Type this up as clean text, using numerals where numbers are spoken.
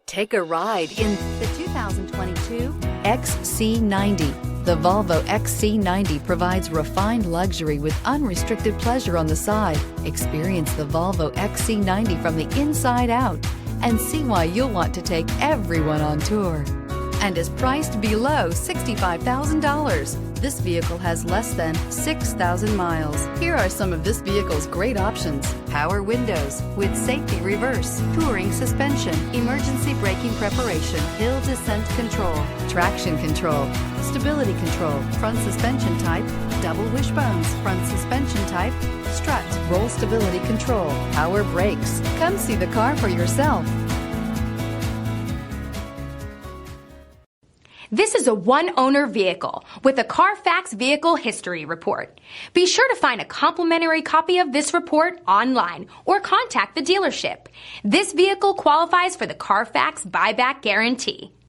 Take a ride in the 2022 XC90. The Volvo XC90 provides refined luxury with unrestricted pleasure on the side. Experience the Volvo XC90 from the inside out and see why you'll want to take everyone on tour. And is priced below $65,000. This vehicle has less than 6,000 miles. Here are some of this vehicle's great options: power windows with safety reverse, touring suspension, emergency braking preparation, hill descent control, traction control, stability control, front suspension type, double wishbones, front suspension type, strut, roll stability control, power brakes. Come see the car for yourself. This is a one-owner vehicle with a Carfax Vehicle History Report. Be sure to find a complimentary copy of this report online or contact the dealership. This vehicle qualifies for the Carfax Buyback Guarantee.